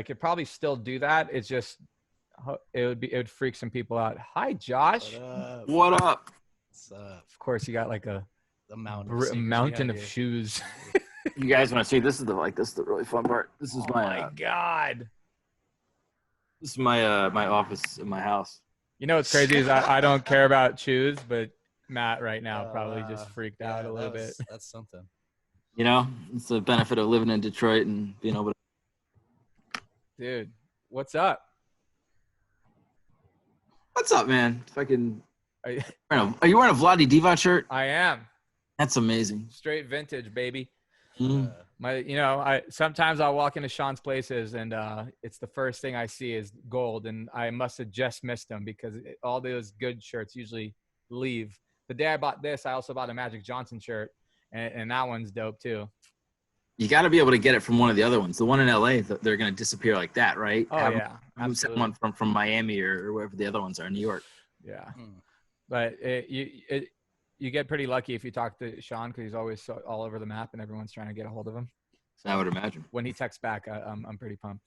could probably still do that. It's just, it would freak some people out. Hi, Josh. What up? What's up? Of course, you got like a mountain of shoes. You guys want to see? This is the really fun part. This is my God. This is my my office in my house. You know what's crazy is I don't care about shoes, but Matt right now probably just freaked out a little bit. That's something. You know, it's the benefit of living in Detroit and being able to. Dude, what's up? What's up, man? Fucking. Are you wearing a Vladi Divac shirt? I am. That's amazing. Straight vintage, baby. Mm. Sometimes I'll walk into Sean's places and it's the first thing I see is gold, and I must have just missed them because all those good shirts usually leave. The day I bought this, I also bought a Magic Johnson shirt, and that one's dope too. You got to be able to get it from one of the other ones. The one in LA, they're going to disappear like that, right? Oh, yeah. Have someone from Miami or wherever the other ones are, New York. Yeah. But you get pretty lucky if you talk to Sean because he's always all over the map and everyone's trying to get a hold of him. So I would imagine. When he texts back, I'm pretty pumped.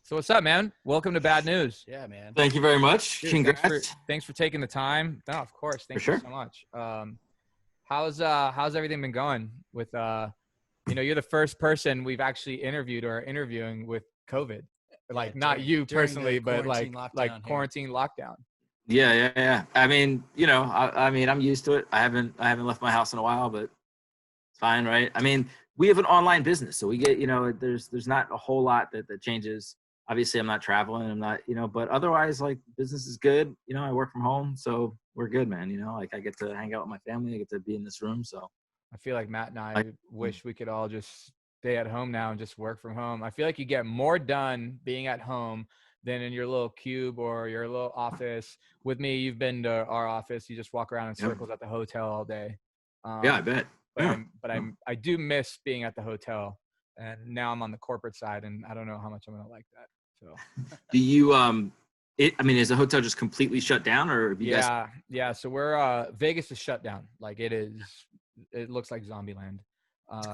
So what's up, man? Welcome to Bad News. Yeah, man. Thank you very much. Dude, congrats. Thanks for taking the time. No, of course. Thank you so much. How's everything been going with you're the first person we've actually interviewed or are interviewing with COVID. Like not you personally, but like quarantine lockdown. Yeah. I mean, I'm used to it. I haven't left my house in a while, but it's fine, right? I mean, we have an online business, so we get, there's not a whole lot that changes. Obviously, I'm not traveling. I'm not, but otherwise, like, business is good. I work from home, so we're good, man. Like, I get to hang out with my family. I get to be in this room, so. I feel like Matt and I wish we could all just stay at home now and just work from home. I feel like you get more done being at home than in your little cube or your little office. With me, you've been to our office. You just walk around in circles at the hotel all day. Yeah, I bet. But I do miss being at the hotel, and now I'm on the corporate side, and I don't know how much I'm gonna like that. So, do you is the hotel just completely shut down, or have you guys? Yeah. So we're Vegas is shut down. Like it looks like zombie land.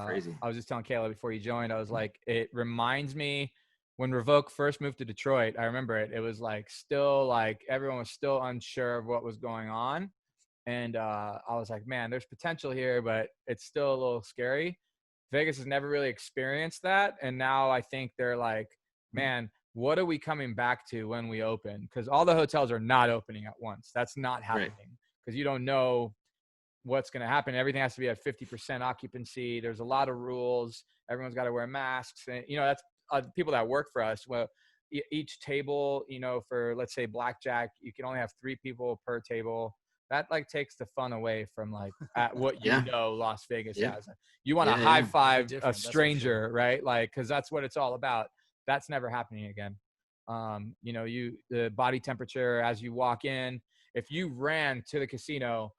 Crazy. I was just telling Kayla before you joined, I was like, it reminds me when Revoke first moved to Detroit. I remember it was like still like everyone was still unsure of what was going on. And I was like, man, there's potential here, but it's still a little scary. Vegas has never really experienced that. And now I think they're like, man, what are we coming back to when we open? Because all the hotels are not opening at once. That's not happening because you don't know what's going to happen. Everything has to be at 50% occupancy. There's a lot of rules. Everyone's got to wear masks. And, that's people that work for us. Well, each table, for let's say blackjack, you can only have 3 people per table. That like takes the fun away from like at what Las Vegas has. You want to high five a stranger, right? Like, cause that's what it's all about. That's never happening again. The body temperature as you walk in, if you ran to the casino,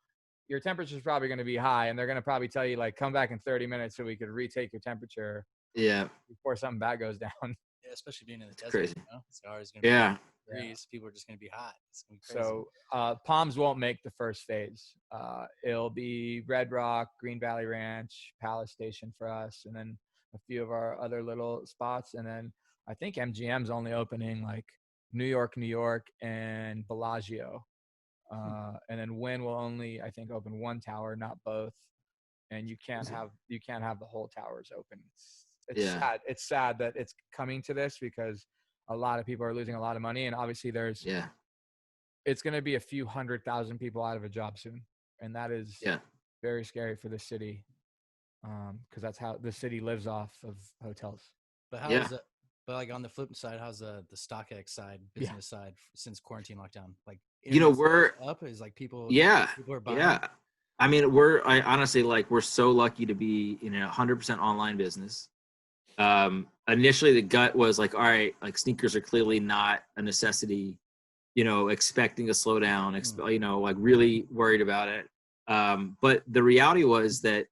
your temperature is probably going to be high, and they're going to probably tell you like, come back in 30 minutes so we could retake your temperature. Yeah. Before something bad goes down. Yeah, especially being in the desert. Crazy. It's always going to be degrees. People are just going to be hot. It's going to be crazy. So Palms won't make the first phase. It'll be Red Rock, Green Valley Ranch, Palace Station for us, and then a few of our other little spots. And then I think MGM's only opening like New York, and Bellagio. And then Wynn will only, I think, open one tower, not both. And you can't have the whole towers open. It's sad. It's sad that it's coming to this because a lot of people are losing a lot of money, and obviously it's going to be a few 100,000 people out of a job soon, and that is very scary for the city, because that's how the city lives off of hotels. But how is it? But like on the flip side, how's the StockX side, business side since quarantine lockdown? Like we're up is like people. People are buying. Yeah, I mean we're so lucky to be in a 100% online business. Initially the gut was like, all right, like sneakers are clearly not a necessity, expecting a slowdown, like really worried about it. But the reality was that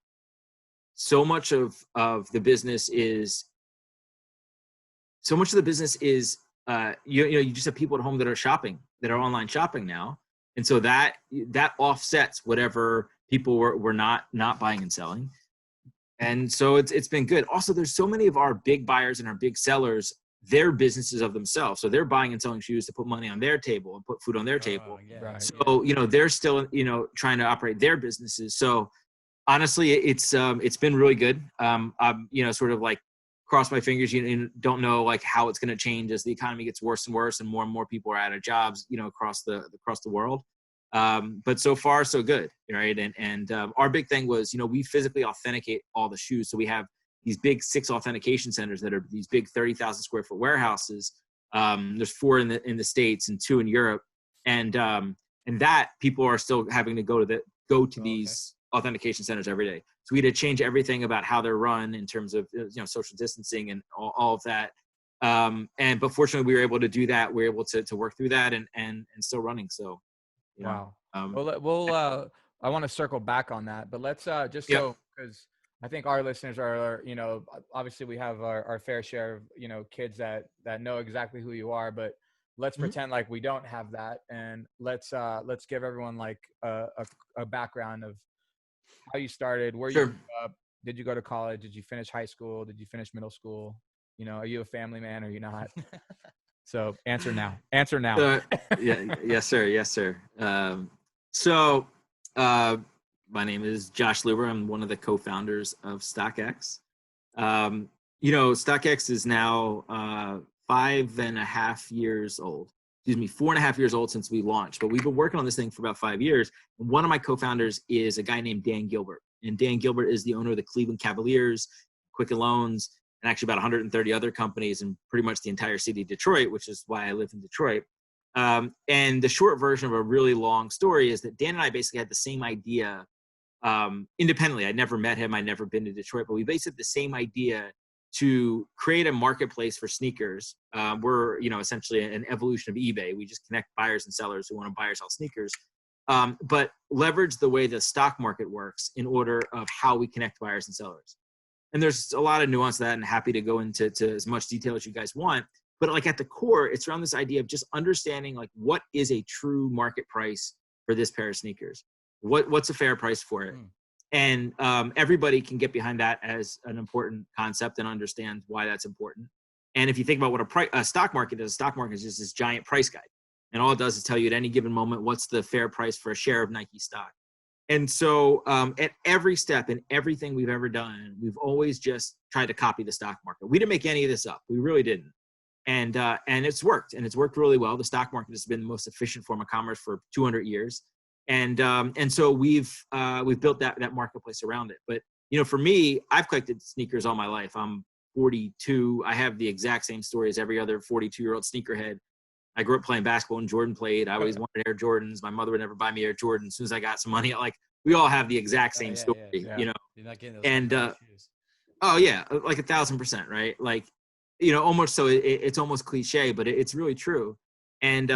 so much of the business is you just have people at home that are shopping, that are online shopping now. And so that offsets whatever people were not buying and selling. And so it's been good. Also, there's so many of our big buyers and our big sellers their businesses of themselves. So they're buying and selling shoes to put money on their table and put food on their table. Yeah. Right. So, they're still, trying to operate their businesses. So honestly, it's been really good. I'm, sort of like cross my fingers, and don't know like how it's going to change as the economy gets worse and worse and more people are out of jobs, across the world. But so far so good. Right. And our big thing was, we physically authenticate all the shoes. So we have these big 6 authentication centers that are these big 30,000 square foot warehouses. There's 4 in the States and 2 in Europe. And that people are still having to go to these authentication centers every day. So we had to change everything about how they're run in terms of, social distancing and all of that. But fortunately we were able to do that. We were able to work through that and still running. So, wow. I want to circle back on that, but let's because I think our listeners are, obviously we have our fair share of, kids that know exactly who you are, but let's pretend like we don't have that. And let's give everyone like a background of how you started, where you grew up. Did you go to college? Did you finish high school? Did you finish middle school? Are you a family man or are you not? So answer now. Yes, sir. My name is Josh Luber. I'm one of the co-founders of StockX. StockX is now 5.5 years old. 4.5 years old since we launched, but we've been working on this thing for about 5 years. And one of my co-founders is a guy named Dan Gilbert. And Dan Gilbert is the owner of the Cleveland Cavaliers, Quicken Loans, and actually about 130 other companies in pretty much the entire city of Detroit, which is why I live in Detroit. And the short version of a really long story is that Dan and I basically had the same idea independently. I'd never met him. I'd never been to Detroit, but we basically had the same idea to create a marketplace for sneakers. We're, essentially an evolution of eBay. We just connect buyers and sellers who want to buy or sell sneakers, but leverage the way the stock market works in order of how we connect buyers and sellers. And there's a lot of nuance to that, and happy to go into as much detail as you guys want. But like at the core, it's around this idea of just understanding like what is a true market price for this pair of sneakers? What's a fair price for it? And everybody can get behind that as an important concept and understand why that's important. And if you think about what a stock market is, a stock market is just this giant price guide. And all it does is tell you at any given moment what's the fair price for a share of Nike stock. And so at every step in everything we've ever done, we've always just tried to copy the stock market. We didn't make any of this up. We really didn't. And it's worked, and it's worked really well. The stock market has been the most efficient form of commerce for 200 years. And so we've built that marketplace around it. But, for me, I've collected sneakers all my life. I'm 42. I have the exact same story as every other 42-year-old sneakerhead. I grew up playing basketball and Jordan played. I always wanted Air Jordans. My mother would never buy me Air Jordans. As soon as I got some money, like we all have the exact same story, You're not getting those and shoes. Oh yeah, like 1,000%, right? Like, almost so it's almost cliche, but it's really true. And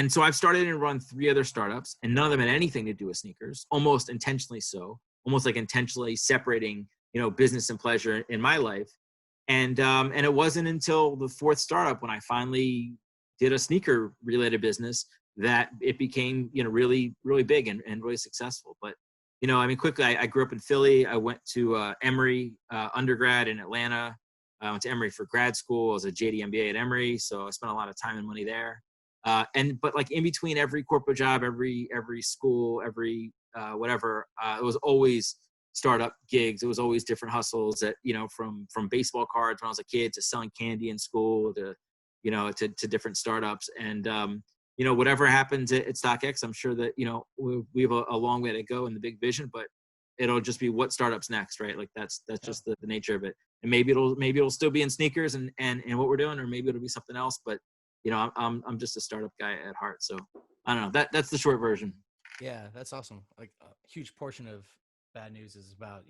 so I've started and run 3 other startups, and none of them had anything to do with sneakers, almost intentionally so, almost like intentionally separating, business and pleasure in my life. And it wasn't until the 4th startup when I finally did a sneaker related business that it became, really, really big and really successful. But, quickly, I grew up in Philly. I went to Emory undergrad in Atlanta. I went to Emory for grad school. I was a JD MBA at Emory. So I spent a lot of time and money there. But like in between every corporate job, every school, every whatever, it was always startup gigs. It was always different hustles that, from baseball cards when I was a kid to selling candy in school to, to different startups. And, whatever happens at StockX, I'm sure that, we have a long way to go in the big vision, but it'll just be what startups next, right? Like that's just the nature of it. And maybe it'll still be in sneakers and what we're doing, or maybe it'll be something else, but I'm just a startup guy at heart. So I don't know, that's the short version. Yeah, that's awesome. Like a huge portion of Bad News is about,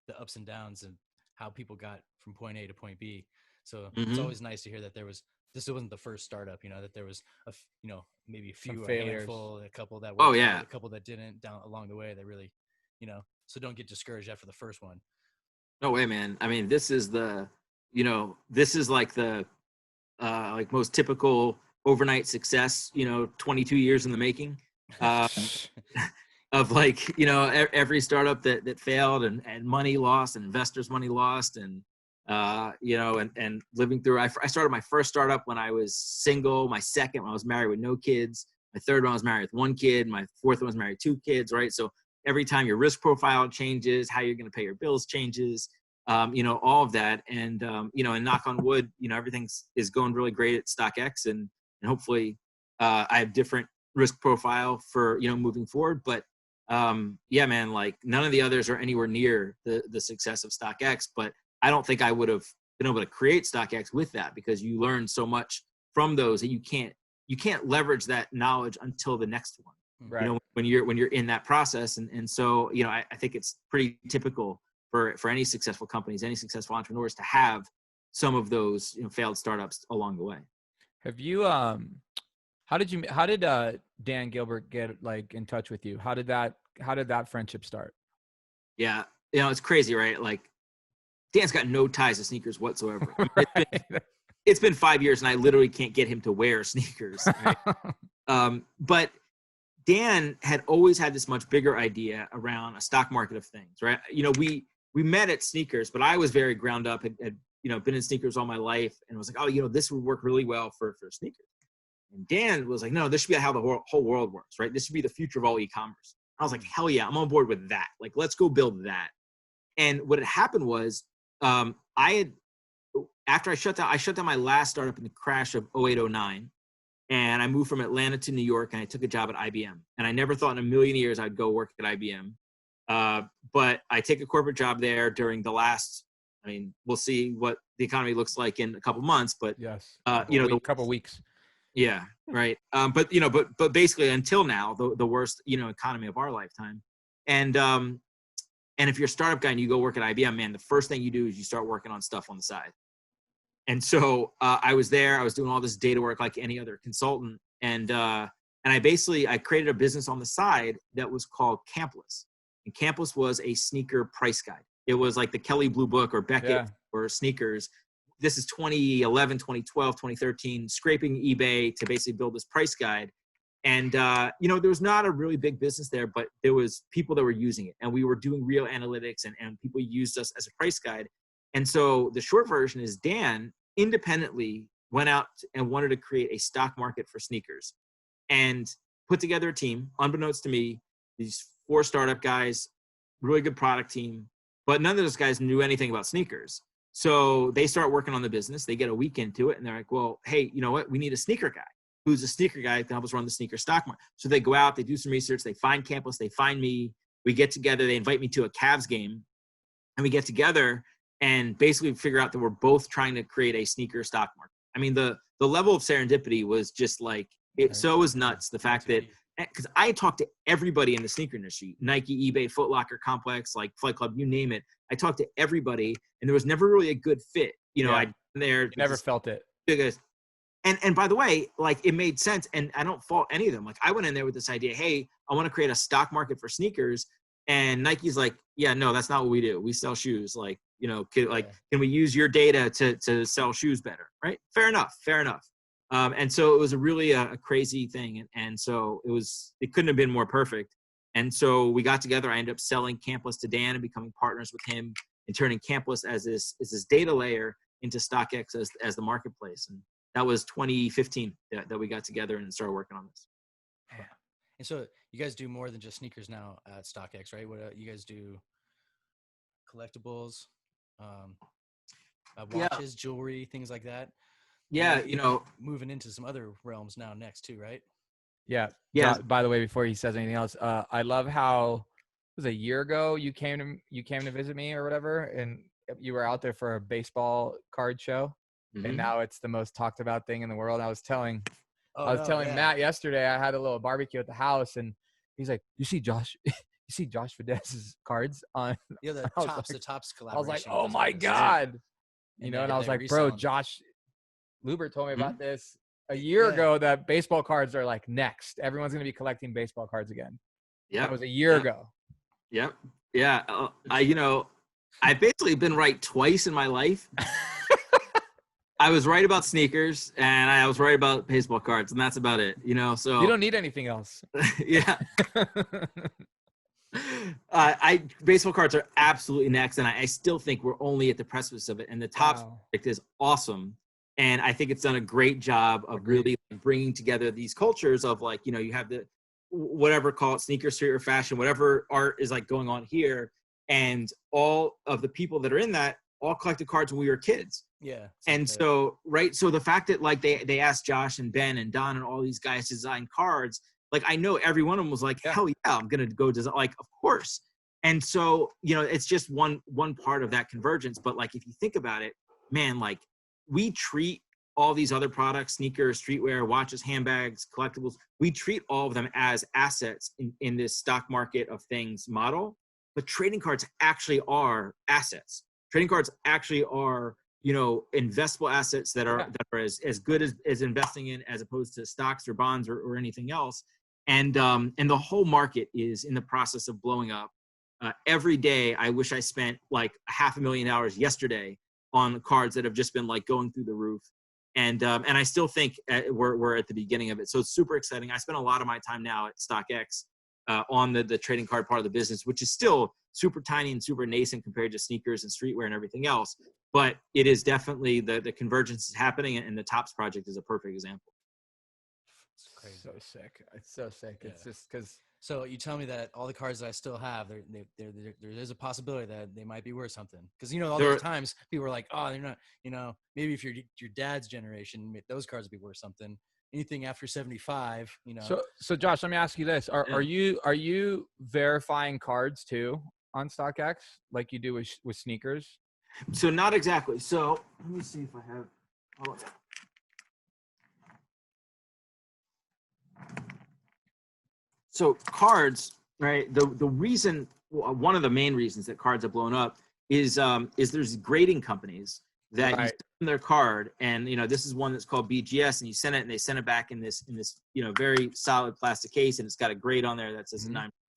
the ups and downs and how people got from point A to point B. So it's always nice to hear that this wasn't the first startup, that there was maybe a few, a handful, a couple that were, a couple that didn't down along the way that really, so don't get discouraged after the first one. No way, man. I mean, this is like the like most typical overnight success, 22 years in the making, of like, every startup that failed and money lost and investors' money lost. And, you know, and living through. I started my first startup when I was single. My second when I was married with no kids. My third one I was married with one kid. My fourth one was married with two kids. Right. So every time your risk profile changes, how you're going to pay your bills changes. You know, all of that. And, you know, and knock on wood, you know, is going really great at StockX, and hopefully I have different risk profile for, you know, moving forward. But yeah, man, like none of the others are anywhere near the success of StockX, but I don't think I would have been able to create StockX with that, because you learn so much from those that you can't leverage that knowledge until the next one. Right. You know, when you're in that process. And so, you know, I think it's pretty typical for any successful companies, any successful entrepreneurs to have some of those, you know, failed startups along the way. Have you, how did Dan Gilbert get like in touch with you? How did that friendship start? Yeah. You know, it's crazy, right? Like Dan's got no ties to sneakers whatsoever. Right. It's been 5 years and I literally can't get him to wear sneakers. Right? But Dan had always had this much bigger idea around a stock market of things, right? You know, we met at sneakers, but I was very ground up, had you know, been in sneakers all my life, and was like, oh, you know, this would work really well for sneakers. And Dan was like, no, this should be how the whole world works, right? This should be the future of all e-commerce. I was like, hell yeah, I'm on board with that. Like, let's go build that. And what had happened was, after I shut down my last startup in the crash of 0809, and I moved from Atlanta to New York, and I took a job at IBM. And I never thought in a million years I'd go work at IBM. But I take a corporate job there during the last, I mean, we'll see what the economy looks like in a couple months, but yes, you know, the couple weeks. Yeah. Right. But, you know, but basically until now, the worst, you know, economy of our lifetime. And if you're a startup guy and you go work at IBM, man, the first thing you do is you start working on stuff on the side. And so I was there, I was doing all this data work like any other consultant. And I created a business on the side that was called Campless. And Campless was a sneaker price guide. It was like the Kelley Blue Book or Beckett or sneakers. This is 2011, 2012, 2013, scraping eBay to basically build this price guide. And, you know, there was not a really big business there, but there was people that were using it. And we were doing real analytics, and people used us as a price guide. And so the short version is Dan independently went out and wanted to create a stock market for sneakers and put together a team, unbeknownst to me, these 4 startup guys, really good product team, but none of those guys knew anything about sneakers. So they start working on the business. They get a week into it, and they're like, well, hey, you know what? We need a sneaker guy who's a sneaker guy to help us run the sneaker stock market. So they go out, they do some research, they find Campless, they find me, we get together, they invite me to a Cavs game, and we get together and basically figure out that we're both trying to create a sneaker stock market. I mean, the level of serendipity was just like, so it was nuts. The fact that, because I talked to everybody in the sneaker industry, Nike, eBay, Foot Locker, Complex, like Flight Club, you name it. I talked to everybody, and there was never really a good fit. You know, I never felt it. And by the way, like it made sense, and I don't fault any of them. Like I went in there with this idea, hey, I want to create a stock market for sneakers, and Nike's like, yeah, no, that's not what we do. We sell shoes. Like, you know, can we use your data to sell shoes better? Right? Fair enough. And so it was a crazy thing. And so it couldn't have been more perfect. And so we got together. I ended up selling Campless to Dan and becoming partners with him and turning Campless as this data layer into StockX as the marketplace. And that was 2015 that we got together and started working on this. Yeah. And so you guys do more than just sneakers now at StockX, right? What you guys do? Collectibles, watches, jewelry, things like that. Yeah, you know, moving into some other realms now next too, right? Yeah. By the way, before he says anything else, I love how it was a year ago you came to visit me or whatever, and you were out there for a baseball card show, and now it's the most talked about thing in the world. I was telling Matt yesterday, I had a little barbecue at the house, and he's like, "You see Josh Fidesz's cards on?" Yeah, the Tops collaboration. I was like, "Oh my god!" You know, and I was like, "Bro, Josh Luber told me about this a year ago that baseball cards are like next. Everyone's gonna be collecting baseball cards again." Yeah, that was a year ago. Yep. Yeah. I've basically been right twice in my life. I was right about sneakers, and I was right about baseball cards, and that's about it. You know, so you don't need anything else. Yeah. Baseball cards are absolutely next, and I still think we're only at the precipice of it. And the Topps project is awesome, and I think it's done a great job of really bringing together these cultures of like, you know, you have the whatever, call it sneaker, street, or fashion, whatever art is like going on here, and all of the people that are in that all collected cards when we were kids. Yeah. And so, right. So the fact that like they asked Josh and Ben and Don and all these guys to design cards, like I know every one of them was like, hell yeah, I'm going to go design, like, of course. And so, you know, it's just one part of that convergence. But like, if you think about it, man, like we treat all these other products, sneakers, streetwear, watches, handbags, collectibles, we treat all of them as assets in this stock market of things model. But trading cards actually are assets. Trading cards actually are, you know, investable assets that are as good as investing in, as opposed to stocks or bonds or anything else. And the whole market is in the process of blowing up. Every day, I wish I spent like $500,000 yesterday on cards that have just been like going through the roof. And I still think we're at the beginning of it. So it's super exciting. I spend a lot of my time now at StockX on the trading card part of the business, which is still super tiny and super nascent compared to sneakers and streetwear and everything else. But it is definitely the convergence is happening, and the Topps project is a perfect example. It's crazy. So sick. It's so sick. Yeah. It's just because. So you tell me that all the cards that I still have, there's a possibility that they might be worth something. Because, you know, all those times people are like, oh, they're not, you know, maybe if you're your dad's generation, those cards would be worth something. Anything after 75, you know. So Josh, let me ask you this: Are you verifying cards too on StockX like you do with sneakers? So not exactly. So let me see if I have. Oh. So cards, right? The reason, one of the main reasons that cards have blown up is there's grading companies that you send their card, and you know, this is one that's called BGS, and you send it, and they send it back in this you know, very solid plastic case, and it's got a grade on there that says a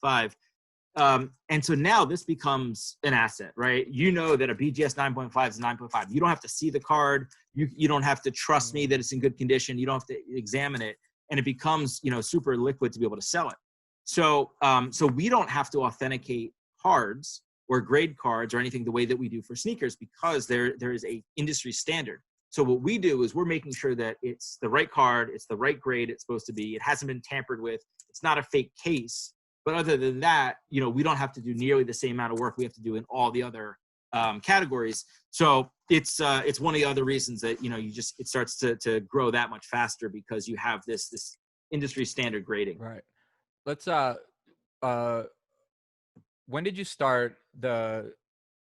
9.5. And so now this becomes an asset, right? You know that a BGS 9.5 is 9.5. You don't have to see the card. You don't have to trust me that it's in good condition. You don't have to examine it, and it becomes, you know, super liquid to be able to sell it. So so we don't have to authenticate cards or grade cards or anything the way that we do for sneakers, because there is a industry standard. So what we do is we're making sure that it's the right card, it's the right grade it's supposed to be, it hasn't been tampered with, it's not a fake case. But other than that, you know, we don't have to do nearly the same amount of work we have to do in all the other categories. So it's one of the other reasons that, you know, it starts to grow that much faster, because you have this industry standard grading. Right. Let's when did you start the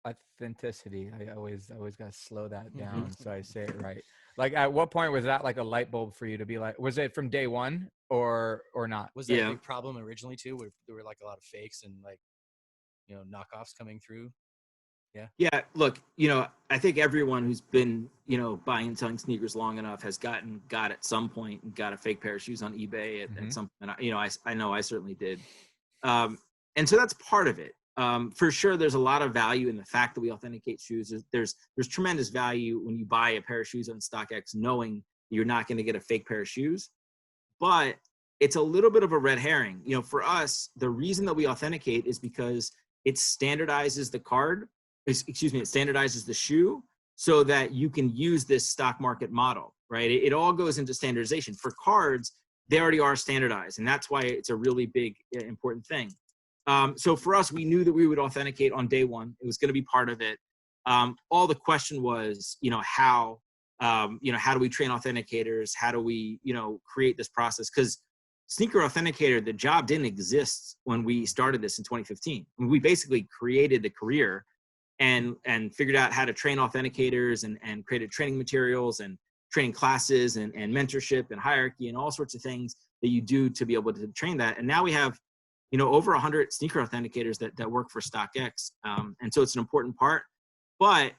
authenticity? I always got to slow that down so I say it right. Like, at what point was that like a light bulb for you to be like, was it from day one or not? Was that a big problem originally too, where there were like a lot of fakes and like, you know, knockoffs coming through? Yeah, look, you know, I think everyone who's been, you know, buying and selling sneakers long enough has got at some point and got a fake pair of shoes on eBay at some point. You know, I know I certainly did. And so that's part of it. For sure, there's a lot of value in the fact that we authenticate shoes. There's tremendous value when you buy a pair of shoes on StockX, knowing you're not going to get a fake pair of shoes. But it's a little bit of a red herring. You know, for us, the reason that we authenticate is because it standardizes the card. It standardizes the shoe so that you can use this stock market model, right? It all goes into standardization. For cards, they already are standardized, and that's why it's a really big, important thing. So for us, we knew that we would authenticate on day one. It was going to be part of it. All the question was, you know, how do we train authenticators? How do we, you know, create this process? Because Sneaker Authenticator, the job didn't exist when we started this in 2015. I mean, we basically created the career and figured out how to train authenticators and created training materials and training classes and mentorship and hierarchy and all sorts of things that you do to be able to train that. And now we have, you know, over 100 sneaker authenticators that work for StockX. And so it's an important part. But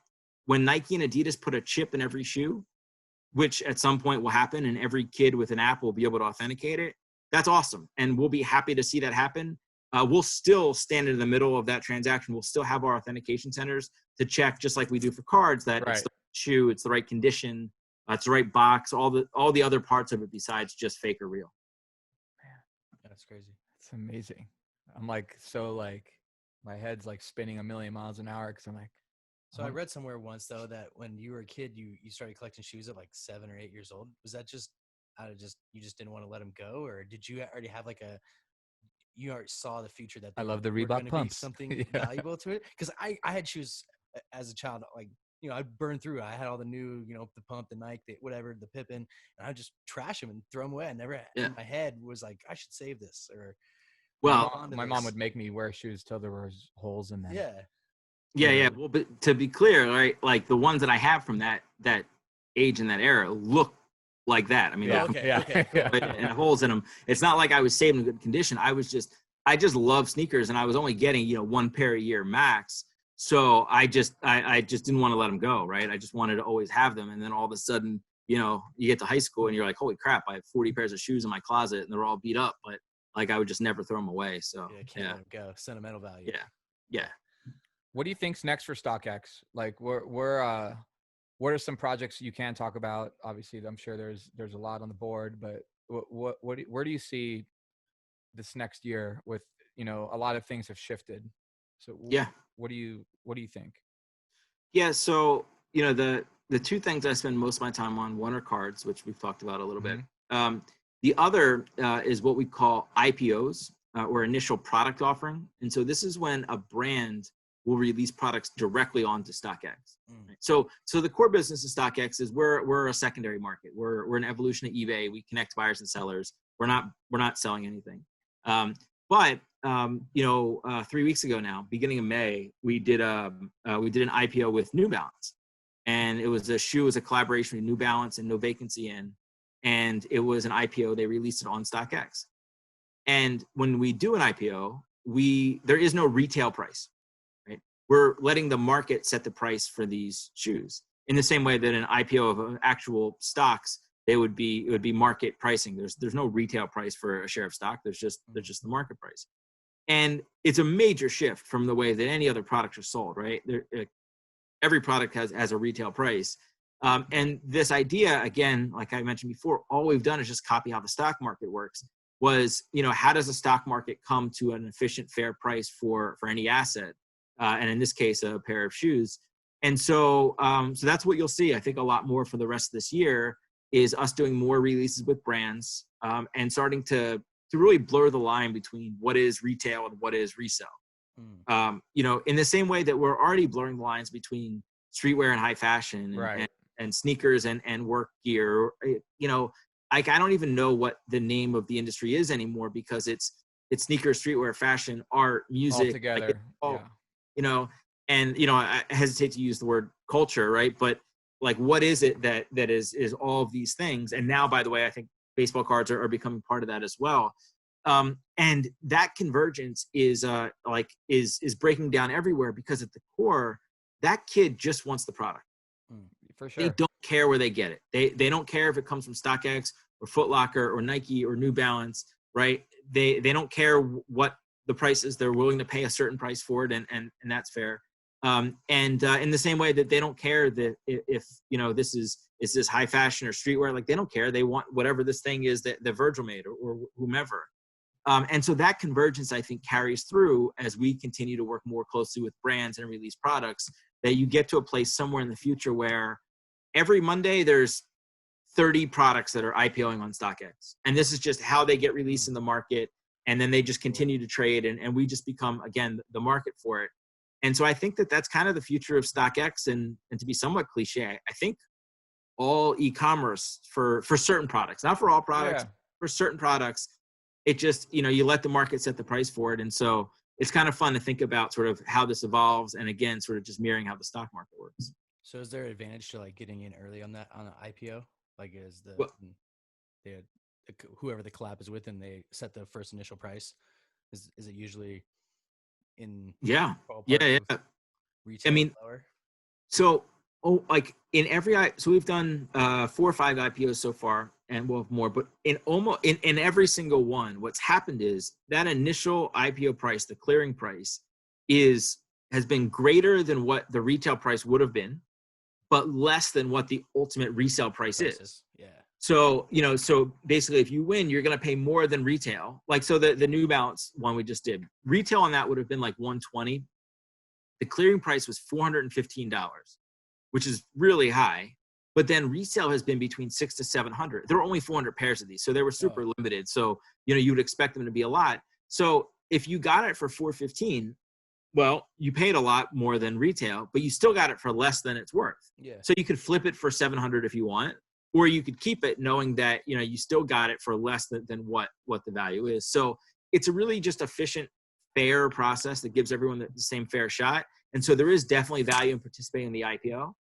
when Nike and Adidas put a chip in every shoe, which at some point will happen, and every kid with an app will be able to authenticate it, that's awesome. And we'll be happy to see that happen. We'll still stand in the middle of that transaction. We'll still have our authentication centers to check, just like we do for cards, that it's the right shoe, it's the right condition, it's the right box, all the other parts of it besides just fake or real. Man, that's crazy. It's amazing. I'm like, so like, my head's like spinning a million miles an hour because I'm like, So I read somewhere once though that when you were a kid, you started collecting shoes at like 7 or 8 years old. Was that just out of you just didn't want to let them go, or did you already have like you already saw the future that I they love the were going Reebok to be pumps. something Yeah. valuable to it? Because I had shoes as a child, like, you know, I'd burn through. I had all the new, you know, the pump, the Nike, the whatever, the Pippin, and I'd just trash them and throw them away. I never Yeah. in my head was like, I should save this, or Well, My mom would make me wear shoes till there was holes in them. yeah. yeah. Well, but to be clear, right, like the ones that I have from that age and that era look like that. I mean, Yeah. they're Okay, cool. right, and holes in them. It's not like I was saving in good condition. I just love sneakers, and I was only getting, you know, one pair a year max. So I just didn't want to let them go, right? I just wanted to always have them. And then all of a sudden, you know, you get to high school and you're like, holy crap, I have 40 pairs of shoes in my closet and they're all beat up, but like I would just never throw them away. So Yeah, can't let them go. Sentimental value. Yeah. What do you think's next for StockX? Like, what are some projects you can talk about? Obviously, I'm sure there's a lot on the board, but where do you see this next year with, you know, a lot of things have shifted. So what do you think? Yeah. So, you know, the two things I spend most of my time on, one are cards, which we've talked about a little bit. The other is what we call IPOs, or initial product offering. And so this is when a brand will release products directly onto StockX. Right? So the core business of StockX is we're a secondary market. We're an evolution of eBay. We connect buyers and sellers. We're not selling anything. But 3 weeks ago now, beginning of May, we did an IPO with New Balance, and it was a collaboration with New Balance and No Vacancy In, and it was an IPO. They released it on StockX, and when we do an IPO, there is no retail price, right? We're letting the market set the price for these shoes in the same way that an IPO of actual stocks, it would be market pricing. There's no retail price for a share of stock. There's just the market price. And it's a major shift from the way that any other products are sold, right? Every product has a retail price. And this idea, again, like I mentioned before, all we've done is just copy how the stock market works. Was, you know, how does the stock market come to an efficient, fair price for any asset? And in this case, a pair of shoes. And so that's what you'll see. I think a lot more for the rest of this year is us doing more releases with brands, and starting to really blur the line between what is retail and what is resale. You know, in the same way that we're already blurring the lines between streetwear and high fashion, Right. and sneakers and work gear. You know, I don't even know what the name of the industry is anymore, because it's sneakers, streetwear, fashion, art, music, All together. like Yeah. You know, and you know, I hesitate to use the word culture, right? But like, what is it that is all of these things? And now, by the way, I think baseball cards are becoming part of that as well. And that convergence is breaking down everywhere, because at the core, that kid just wants the product. For sure. They don't care where they get it. They don't care if it comes from StockX or Foot Locker or Nike or New Balance, right? They don't care what the price is. They're willing to pay a certain price for it, and that's fair. And in the same way that they don't care that if you know, this is this high fashion or streetwear, like they don't care. They want whatever this thing is that Virgil made or whomever. And so that convergence, I think, carries through as we continue to work more closely with brands and release products, that you get to a place somewhere in the future where every Monday there's 30 products that are IPOing on StockX. And this is just how they get released in the market. And then they just continue to trade, and we just become, again, the market for it. And so I think that that's kind of the future of StockX. And to be somewhat cliche, I think all e-commerce for certain products, not for all products, for certain products, it just, you know, you let the market set the price for it. And so it's kind of fun to think about sort of how this evolves, and again, sort of just mirroring how the stock market works. So is there an advantage to like getting in early on an IPO? Like, is whoever the collab is with, and they set the first initial price, is it usually in Yeah. retail? I mean, lower? So like in so we've done 4 or 5 IPOs so far, and we'll have more, but in every single one, what's happened is that initial IPO price, the clearing price, has been greater than what the retail price would have been, but less than what the ultimate resale price is. Yeah. So, so basically if you win, you're going to pay more than retail. Like, so the New Balance one we just did, retail on that would have been like 120. The clearing price was $415, which is really high. But then resale has been between 600 to 700. There were only 400 pairs of these, so they were super limited. So, you would expect them to be a lot. So if you got it for 415, well, you paid a lot more than retail, but you still got it for less than it's worth. Yeah. So you could flip it for 700 if you want, or you could keep it knowing that, you still got it for less than what the value is. So it's a really just efficient, fair process that gives everyone the same fair shot. And so there is definitely value in participating in the IPO.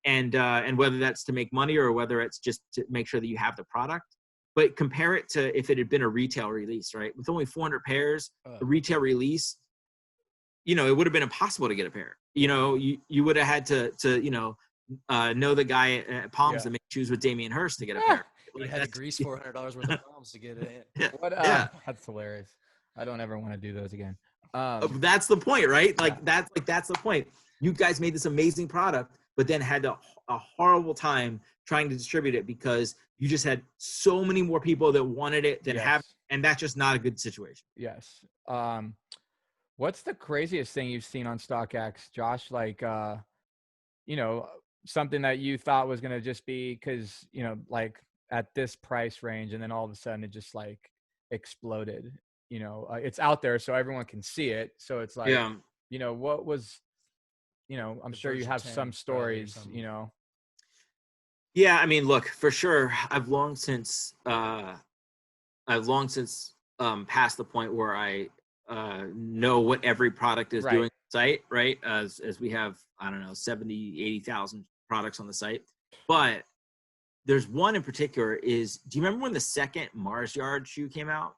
And whether that's to make money or whether it's just to make sure that you have the product. But compare it to if it had been a retail release, right? With only 400 pairs, the retail release, it would have been impossible to get a pair. You would have had to know the guy at Palms that makes shoes with Damien Hirst to get a pair. You had to grease $400 worth of Palms to get it. Yeah. That's hilarious. I don't ever want to do those again. That's the point, right? That's the point. You guys made this amazing product, but then had a horrible time trying to distribute it because you just had so many more people that wanted it than have, and that's just not a good situation. Yes. What's the craziest thing you've seen on StockX, Josh? Like, something that you thought was going to just be because, like at this price range, and then all of a sudden it just like exploded. It's out there so everyone can see it. So it's like, what was, I'm sure you have some stories, Yeah, I mean, look, for sure, I've long since passed the point where I know what every product is doing on the site, right? As we have, I don't know, 70, 80,000 products on the site. But there's one in particular do you remember when the second Mars Yard shoe came out?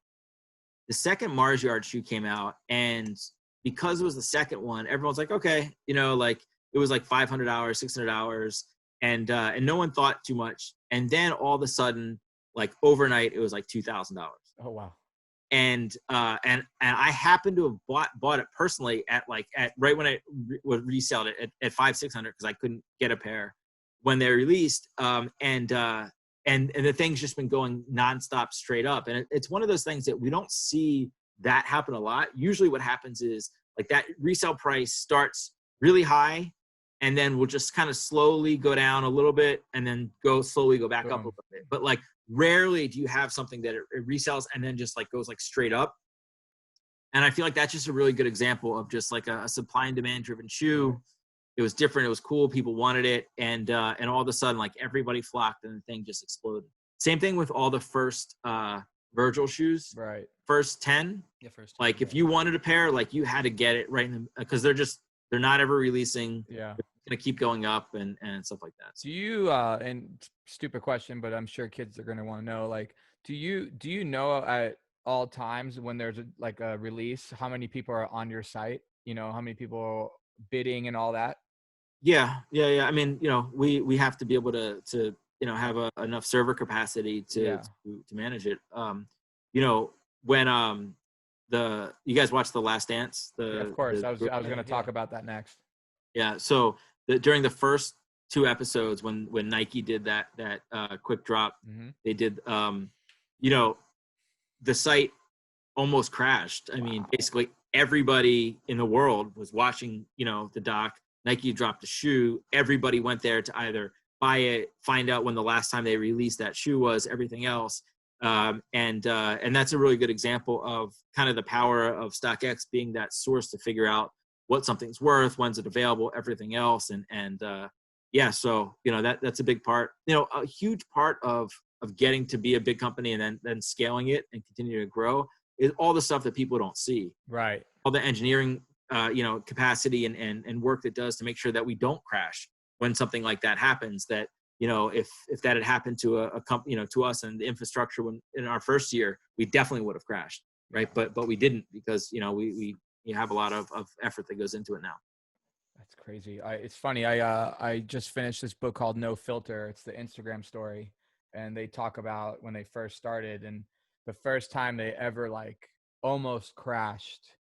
The second Mars Yard shoe came out, and because it was the second one, everyone's like, okay, like it was like $500, $600, and no one thought too much. And then all of a sudden, like overnight, it was like $2,000. Oh wow! And I happened to have bought it personally at right when I reselled it at $500-$600 because I couldn't get a pair when they released. And the thing's just been going nonstop straight up. And it's one of those things that we don't see that happen a lot. Usually what happens is like that resale price starts really high and then we'll just kind of slowly go down a little bit and then slowly go back up a little bit. But like rarely do you have something that it resells and then just like goes like straight up. And I feel like that's just a really good example of just like a supply and demand driven shoe. It was different. It was cool. People wanted it. And all of a sudden, like everybody flocked and the thing just exploded. Same thing with all the first Virgil shoes. Right. First 10. Yeah, first 10. Like if you wanted a pair, like you had to get it right in because they're not ever releasing. Yeah. They're going to keep going up and stuff like that. Do you, and stupid question, but I'm sure kids are going to want to know, like, do you know at all times when there's a release, how many people are on your site? How many people bidding and all that? Yeah. I mean, we have to be able to have enough server capacity to manage it. When you guys watched The Last Dance? Of course, I was going to talk about that next. Yeah. So during the first 2 episodes, when Nike did that quick drop, they did, the site almost crashed. I mean, basically everybody in the world was watching, the doc. Nike dropped a shoe. Everybody went there to either buy it, find out when the last time they released that shoe was, everything else. And that's a really good example of kind of the power of StockX being that source to figure out what something's worth, when's it available, everything else. So, that's a big part, a huge part of getting to be a big company and then scaling it and continue to grow is all the stuff that people don't see. Right. All the engineering, capacity and work that does to make sure that we don't crash when something like that happens. That, if that had happened to a company, to us and the infrastructure when in our first year, we definitely would have crashed. Right. But we didn't because, we have a lot of effort that goes into it now. That's crazy. It's funny. I just finished this book called No Filter. It's the Instagram story. And they talk about when they first started and the first time they ever like almost crashed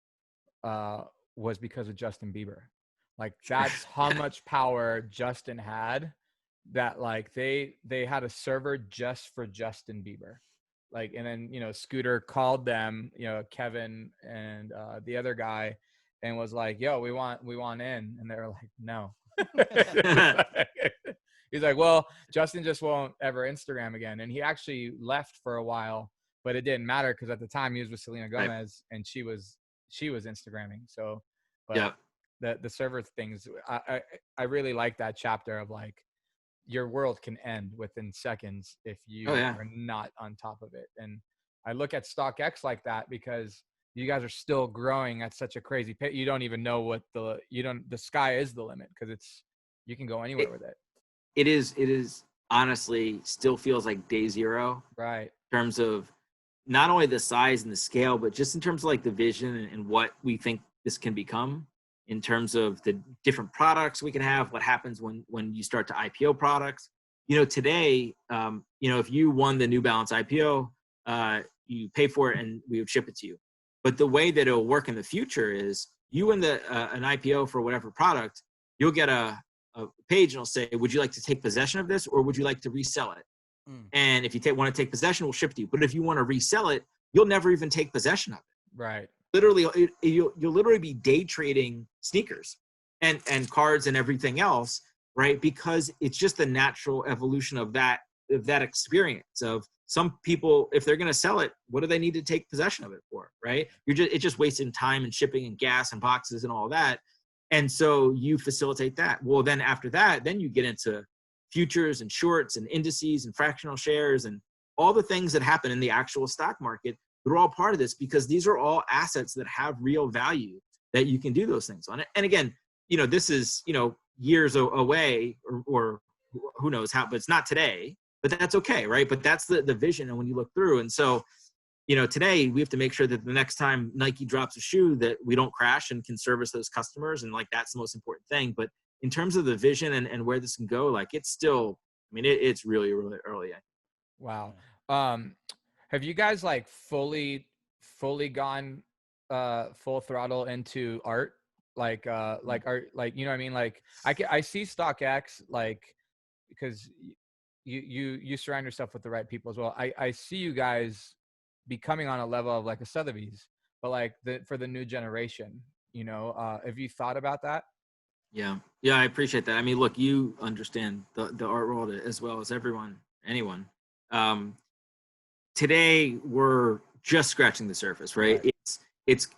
was because of Justin Bieber. Like that's how much power Justin had that like they had a server just for Justin Bieber. Like, and then, you know, Scooter called them, you know, Kevin and the other guy, and was like, yo, we want in. And they were like, no. He's like, well, Justin just won't ever Instagram again. And he actually left for a while, but it didn't matter because at the time he was with Selena Gomez, and she was Instagramming. So, but the server things, I really like that chapter of like, your world can end within seconds if you are not on top of it. And I look at StockX like that because you guys are still growing at such a crazy pace. You don't even know what the sky is the limit, because you can go anywhere with it. It is honestly still feels like day zero, right? In terms of not only the size and the scale, but just in terms of like the vision and what we think this can become, in terms of the different products we can have, what happens when you start to IPO products. You know, today, you know, if you won the New Balance IPO, you pay for it and we would ship it to you. But the way that it'll work in the future is you win an IPO for whatever product, you'll get a page and it'll say, would you like to take possession of this, or would you like to resell it? And if you want to take possession, we'll ship it to you. But if you want to resell it, you'll never even take possession of it. Right. Literally, you'll literally be day trading sneakers and cards and everything else, right? Because it's just the natural evolution of that experience of some people, if they're going to sell it, what do they need to take possession of it for, right? It's just wasting time and shipping and gas and boxes and all that. And so you facilitate that. Well, then after that, then you get into futures and shorts and indices and fractional shares and all the things that happen in the actual stock market. They're all part of this because these are all assets that have real value that you can do those things on it. And again, you know, this is, you know, years away or who knows how, but it's not today, but that's okay. Right. But that's the vision. And when you look through, and so, you know, today we have to make sure that the next time Nike drops a shoe that we don't crash and can service those customers. And like, that's the most important thing. But in terms of the vision and where this can go, like it's still, I mean, it's really, really early. Wow. Have you guys like fully gone full throttle into art? Like art, like, you know what I mean? Like I see StockX, like, because you surround yourself with the right people as well. I see you guys becoming on a level of like a Sotheby's, but like for the new generation, you know, have you thought about that? Yeah, I appreciate that. I mean, look, you understand the art world as well as anyone. Today we're just scratching the surface, right? It's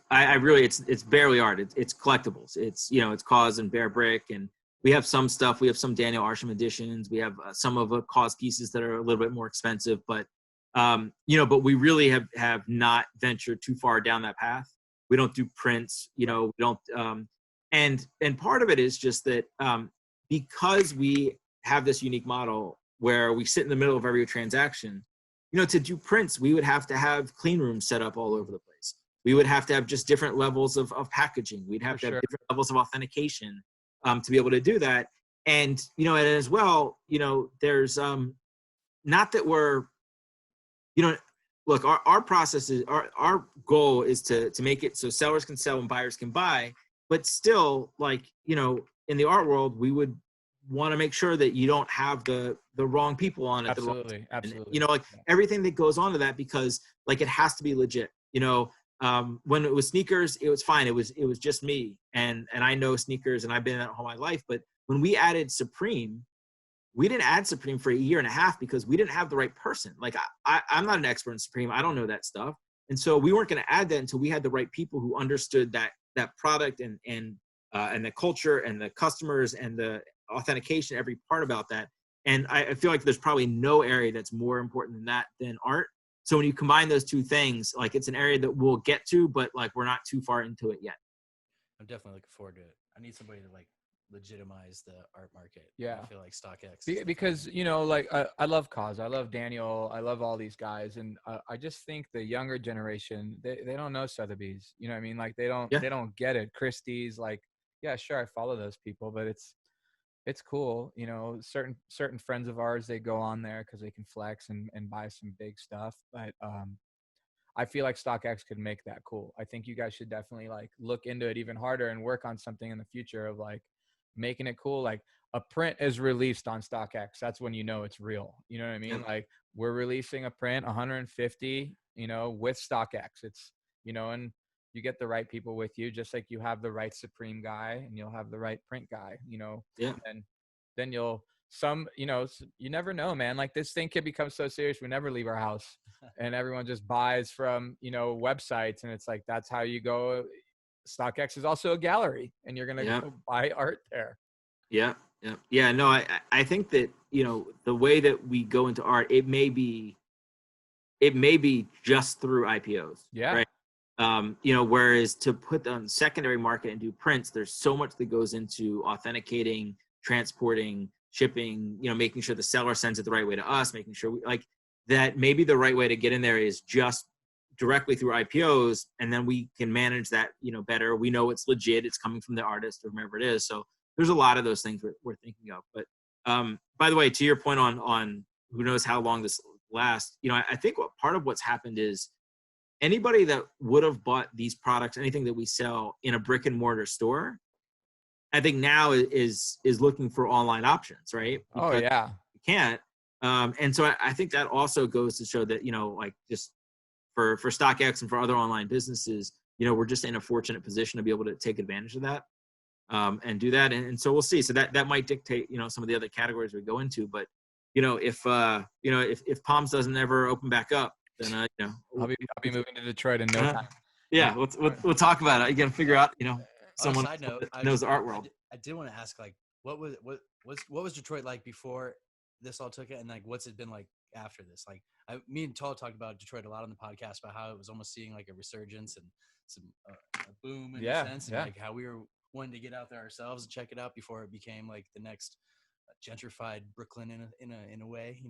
barely art. It's collectibles. It's, you know, it's Cause and Bear Brick, and we have some stuff. We have some Daniel Arsham editions. We have some of the Cause pieces that are a little bit more expensive, but you know, but we really have not ventured too far down that path. We don't do prints, you know, we don't. And part of it is just that because we have this unique model where we sit in the middle of every transaction, you know, to do prints, we would have to have clean rooms set up all over the place. We would have to have just different levels of packaging. We'd have to have different levels of authentication to be able to do that. And, you know, and as well, you know, there's not that we're, you know, look, our process is, our goal is to make it so sellers can sell and buyers can buy. But still, like, you know, in the art world, we would want to make sure that you don't have the wrong people on it. Absolutely. And, you know, like everything that goes on to that, because like it has to be legit. You know, when it was sneakers, it was fine. It was just me, and I know sneakers, and I've been in that all my life. But when we added Supreme, we didn't add Supreme for a year and a half because we didn't have the right person. Like I'm not an expert in Supreme. I don't know that stuff, and so we weren't going to add that until we had the right people who understood that product and the culture and the customers and the authentication, every part about that. And I feel like there's probably no area that's more important than art. So when you combine those two things, like it's an area that we'll get to, but like we're not too far into it yet. I'm definitely looking forward to it. I need somebody to like legitimize the art market. Yeah. I feel like StockX. Because, you know, like I love Cause, I love Daniel, I love all these guys, and I just think the younger generation, they don't know Sotheby's. You know what I mean? Like they don't get it. Christie's, like, yeah, sure, I follow those people, but it's cool. You know, certain friends of ours, they go on there because they can flex and buy some big stuff. But I feel like StockX could make that cool. I think you guys should definitely like look into it even harder and work on something in the future of like making it cool. Like a print is released on StockX. That's when you know it's real. You know what I mean? Yep. Like we're releasing a print 150, with StockX. It's, and you get the right people with you, just like you have the right Supreme guy and you'll have the right print guy, Yeah. and then you never know, man. Like this thing could become so serious. We never leave our house and everyone just buys from, websites. And it's like, that's how you go. StockX is also a gallery and you're going to Yep. go buy art there. Yeah. Yeah. Yeah. No, I think that, the way that we go into art, it may be just through IPOs. Yeah. Right. Whereas to put on the secondary market and do prints, there's so much that goes into authenticating, transporting, shipping, making sure the seller sends it the right way to us, making sure that maybe the right way to get in there is just directly through IPOs. And then we can manage that, better. We know it's legit. It's coming from the artist or whomever it is. So there's a lot of those things we're thinking of. But by the way, to your point on who knows how long this lasts, I think part of what's happened is anybody that would have bought these products, anything that we sell in a brick and mortar store, I think now is looking for online options, right? Oh yeah. You can't. And so I think that also goes to show that, just for StockX and for other online businesses, we're just in a fortunate position to be able to take advantage of that and do that. And so we'll see. So that might dictate, some of the other categories we go into. But, if Palms doesn't ever open back up, then, I'll be moving to Detroit in no time. Yeah, we'll talk about it. You got to figure out, someone side note, that knows the art world. I did want to ask, like, what was Detroit like before this all took it, and like what's it been like after this? Like, me and Tall talked about Detroit a lot on the podcast about how it was almost seeing like a resurgence and some a boom in a sense, and like how we were wanting to get out there ourselves and check it out before it became like the next gentrified Brooklyn in a way,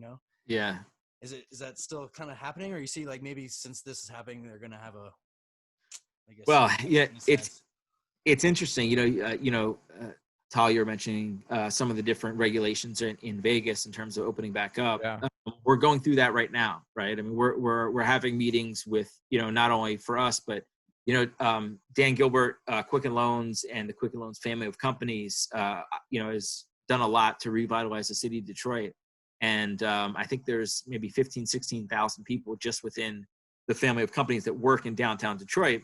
Yeah. Is that still kind of happening, or you see like maybe since this is happening, they're gonna have a, I guess. Well, yeah, it's interesting. Tal, you're mentioning some of the different regulations in Vegas in terms of opening back up. Yeah. We're going through that right now, right? I mean, we're having meetings with, not only for us, but Dan Gilbert, Quicken Loans, and the Quicken Loans family of companies, has done a lot to revitalize the city of Detroit. And I think there's maybe 15, 16,000 people just within the family of companies that work in downtown Detroit.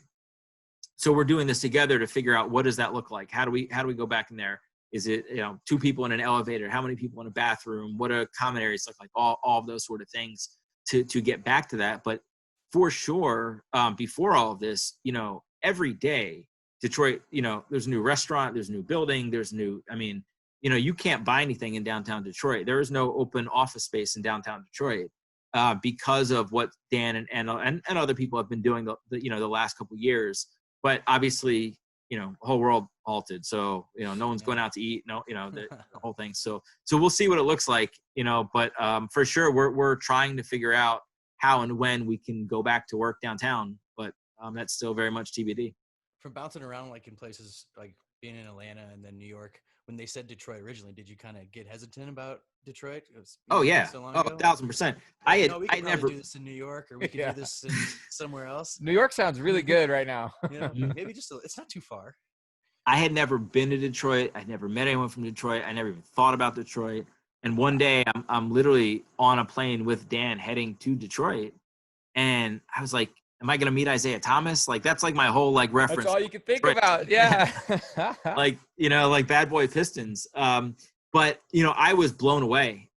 So we're doing this together to figure out, what does that look like? How do we go back in there? Is it, 2 people in an elevator? How many people in a bathroom? What do common areas look like? All of those sort of things to get back to that. But for sure, before all of this, every day, Detroit, there's a new restaurant, there's a new building, you can't buy anything in downtown Detroit. There is no open office space in downtown Detroit because of what Dan and other people have been doing the last couple of years. But obviously, the whole world halted. So, no one's going out to eat, the whole thing. So we'll see what it looks like, but for sure, we're trying to figure out how and when we can go back to work downtown. But that's still very much TBD. From bouncing around like in places like being in Atlanta and then New York, when they said Detroit originally, did you kind of get hesitant about Detroit? Oh yeah, so long 1,000%. I never do this in New York, or we could do this in somewhere else. New York sounds really good right now. Maybe it's not too far. I had never been to Detroit. I'd never met anyone from Detroit. I never even thought about Detroit. And one day I'm literally on a plane with Dan heading to Detroit, and I was like, am I going to meet Isaiah Thomas? Like, that's like my whole reference. That's all you can think about. Yeah. like Bad Boy Pistons. But I was blown away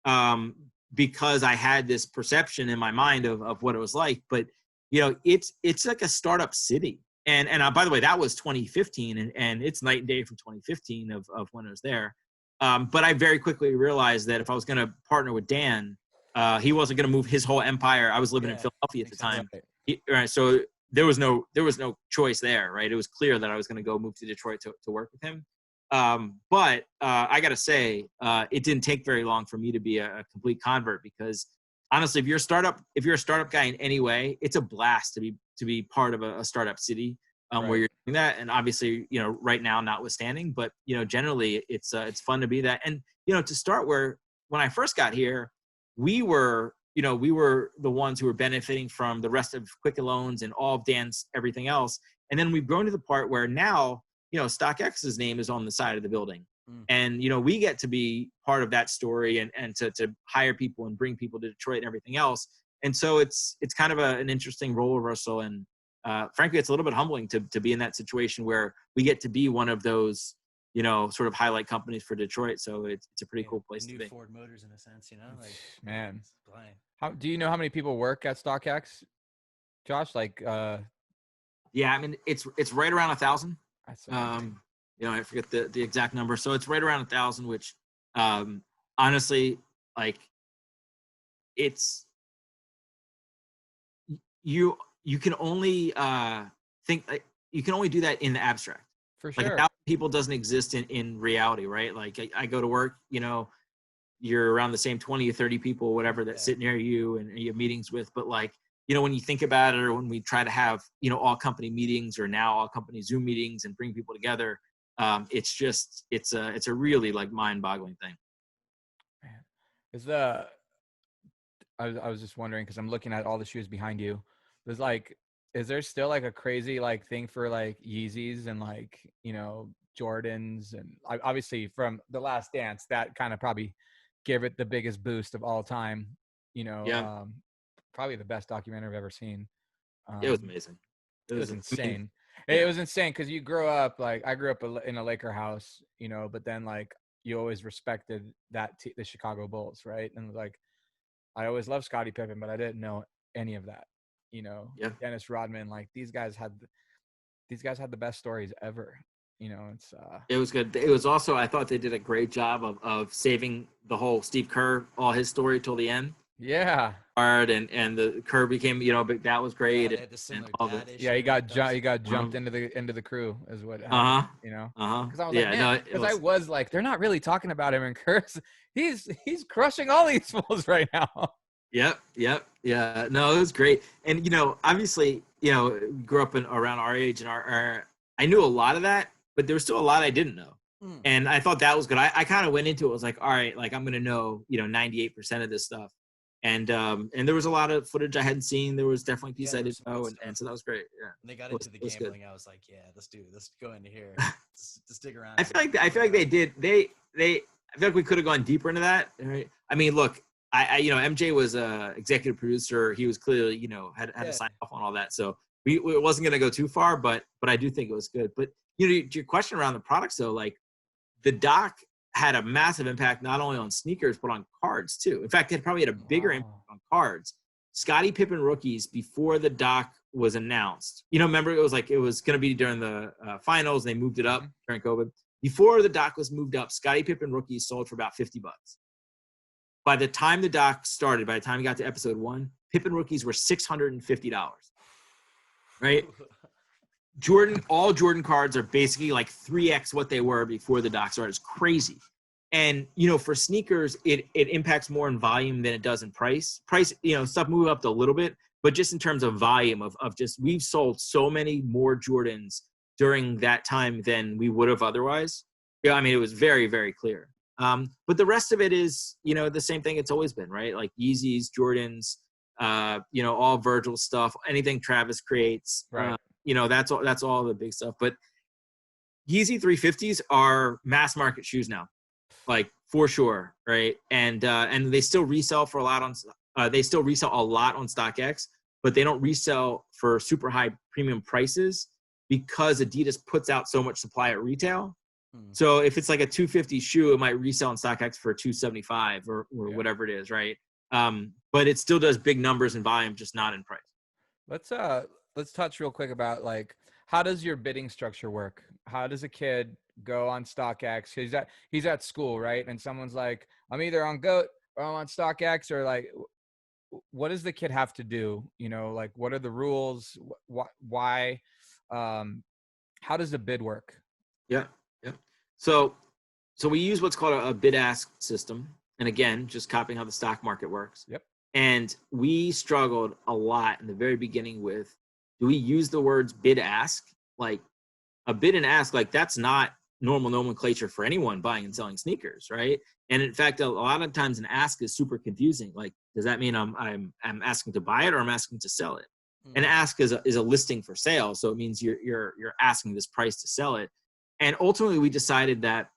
because I had this perception in my mind of what it was like. But, it's like a startup city. And by the way, that was 2015 and it's night and day from 2015 of when I was there. But I very quickly realized that if I was going to partner with Dan, he wasn't going to move his whole empire. I was living in Philadelphia at the time. Right. So there was no choice there, right? It was clear that I was going to go move to Detroit to work with him. But I got to say, it didn't take very long for me to be a complete convert, because honestly, if you're a startup guy in any way, it's a blast to be part of a startup city Right. where you're doing that. And obviously, right now, notwithstanding, but generally it's fun to be that. And to start when I first got here, we were the ones who were benefiting from the rest of Quicken Loans and all of Dan's everything else. And then we've grown to the part where now you know, StockX's name is on the side of the building. Mm. And, you know, we get to be part of that story and to hire people and bring people to Detroit and everything else. And so it's kind of an interesting role reversal. And frankly, it's a little bit humbling to be in that situation where we get to be one of those, you know, sort of highlight companies for Detroit. So it's a pretty cool place to be. Ford Motors in a sense, you know, like Man, it's blind. how do you know how many people work at StockX, Josh? Like, yeah, I mean, it's right around 1,000. that's amazing. You know, I forget the exact number. So it's right around 1,000, which honestly, like, it's you can only think, like, you can only do that in the abstract. For Like sure. 1,000 people doesn't exist in reality, right? Like I go to work, you know, you're around the same 20 or 30 people, whatever, that sit near you and you have meetings with. But like, you know, when you think about it, or when we try to have, you know, all company meetings, or now all company Zoom meetings, and bring people together, it's just, it's a really like mind-boggling thing. Man. I was just wondering, because I'm looking at all the shoes behind you. There's like, is there still like a crazy like thing for like Yeezys and like, you know, Jordans, and obviously from The Last Dance, that kind of probably gave it the biggest boost of all time. You know, Yeah. probably the best documentary I've ever seen. It was amazing. It was insane. yeah. It was insane because you grew up, like, I grew up in a Laker house, you know, but then like you always respected the Chicago Bulls, right? And like, I always loved Scottie Pippen, but I didn't know any of that. You know, Yeah. Dennis Rodman, like these guys had the best stories ever. You know, It was good. It was also, I thought they did a great job of saving the whole Steve Kerr, all his story till the end. yeah. And the Kerr became, you know, but that was great. Yeah, the similar dad issue. Yeah, he got jumped Uh-huh. into the crew is what happened. You know, because I was like, man, because I was like, they're not really talking about him in Kerr's. He's crushing all these fools right now. Yep. Yeah. No, it was great. And, you know, obviously, you know, grew up around our age, and I knew a lot of that, but there was still a lot I didn't know. Mm. And I thought that was good. I kind of went into it, was like, all right, like I'm going to know, you know, 98% of this stuff. And there was a lot of footage I hadn't seen. There was definitely pieces I didn't know. And so that was great. Yeah. When they got into the gambling, I was like, yeah, let's go into here. Let's stick around. I feel like they did. I feel like we could have gone deeper into that. Right? I mean, look, I you know, MJ was a executive producer. He was clearly, you know, had to sign off on all that. So it wasn't going to go too far, but I do think it was good. But, you know, your question around the products though, like the doc had a massive impact, not only on sneakers, but on cards too. In fact, it probably had a bigger impact on cards. Scottie Pippen rookies, before the doc was announced, you know, remember it was going to be during the finals. They moved it up during COVID. Before the doc was moved up, Scottie Pippen rookies sold for about $50. By the time the doc started, by the time we got to episode 1, Pippen rookies were $650. Right? All Jordan cards are basically like 3x what they were before the doc started. It's crazy. And, you know, for sneakers, it impacts more in volume than it does in price. Price, you know, stuff move up a little bit, but just in terms of volume of just, we've sold so many more Jordans during that time than we would have otherwise. Yeah, I mean, it was very, very clear. But the rest of it is, you know, the same thing it's always been, right? Like Yeezys, Jordans, you know, all Virgil stuff, anything Travis creates. Right. You know, that's all the big stuff. But Yeezy 350s are mass market shoes now, like for sure, right? And they still resell for a lot on StockX, but they don't resell for super high premium prices because Adidas puts out so much supply at retail. So if it's like a 250 shoe, it might resell on StockX for 275 or whatever it is, right? But it still does big numbers in volume, just not in price. Let's touch real quick about, like, how does your bidding structure work? How does a kid go on StockX? He's at school, right? And someone's like, I'm either on GOAT or I'm on StockX, or like, what does the kid have to do? You know, like, what are the rules? Why? How does the bid work? Yeah. So we use what's called a bid-ask system. And again, just copying how the stock market works. Yep. And we struggled a lot in the very beginning with, do we use the words bid-ask? Like a bid and ask, like that's not normal nomenclature for anyone buying and selling sneakers, right? And in fact, a lot of times an ask is super confusing. Like, does that mean I'm asking to buy it or I'm asking to sell it? An ask is a listing for sale. So it means you're asking this price to sell it. And ultimately we decided that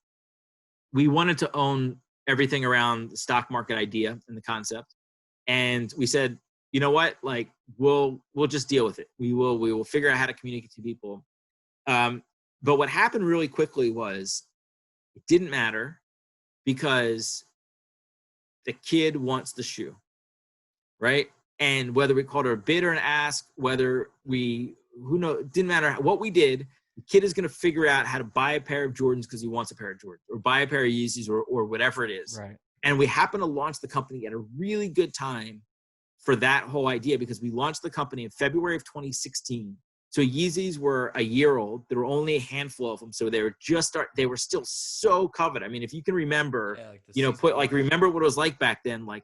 we wanted to own everything around the stock market idea and the concept. And we said, you know what, like we'll just deal with it. We will figure out how to communicate to people. But what happened really quickly was it didn't matter, because the kid wants the shoe, right? And whether we called her a bid or an ask, whether who knows, it didn't matter what we did, the kid is going to figure out how to buy a pair of Jordans because he wants a pair of Jordans, or buy a pair of Yeezys, or whatever it is. Right. And we happened to launch the company at a really good time for that whole idea, because we launched the company in February of 2016. So Yeezys were a year old. There were only a handful of them. So they were still so coveted. I mean, if you can remember, remember what it was like back then, like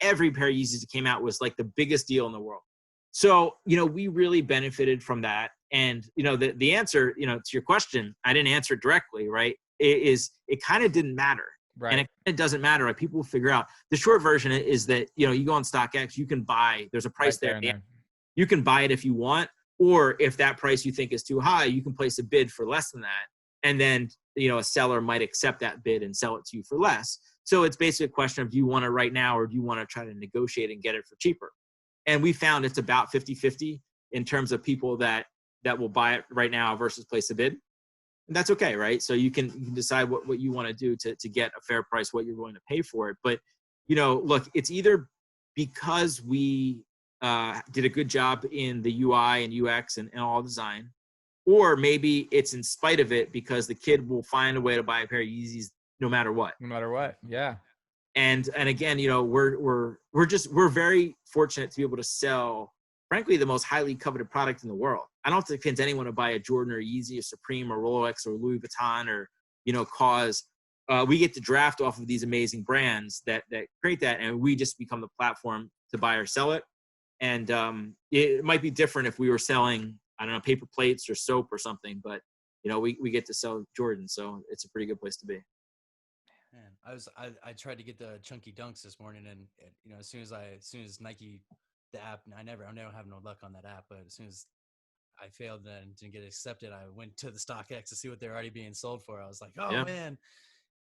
every pair of Yeezys that came out was like the biggest deal in the world. So, we really benefited from that. And, the answer, to your question, I didn't answer it directly, right? It kind of didn't matter. Right. And it doesn't matter. Like, people will figure out. The short version is that, you go on StockX, you can buy, there's a price right there. You can buy it if you want, or if that price you think is too high, you can place a bid for less than that. And then, a seller might accept that bid and sell it to you for less. So it's basically a question of, do you want it right now, or do you want to try to negotiate and get it for cheaper? And we found it's about 50-50 in terms of people that will buy it right now versus place a bid. And that's okay, right? So you can decide what you want to do to get a fair price, what you're willing to pay for it. But, look, it's either because we did a good job in the UI and UX and all design, or maybe it's in spite of it, because the kid will find a way to buy a pair of Yeezys no matter what. No matter what. Yeah. And again, we're very fortunate to be able to sell, frankly, the most highly coveted product in the world. I don't think it's anyone to buy a Jordan or Yeezy or Supreme or Rolex or Louis Vuitton or, Cause. We get to draft off of these amazing brands that create that, and we just become the platform to buy or sell it. And it might be different if we were selling, I don't know, paper plates or soap or something, but we get to sell Jordan, so it's a pretty good place to be. Man, I tried to get the chunky dunks this morning, and as soon as Nike, the app, I never have no luck on that app, but as soon as I failed and didn't get accepted, I went to the StockX to see what they're already being sold for. I was like, oh man.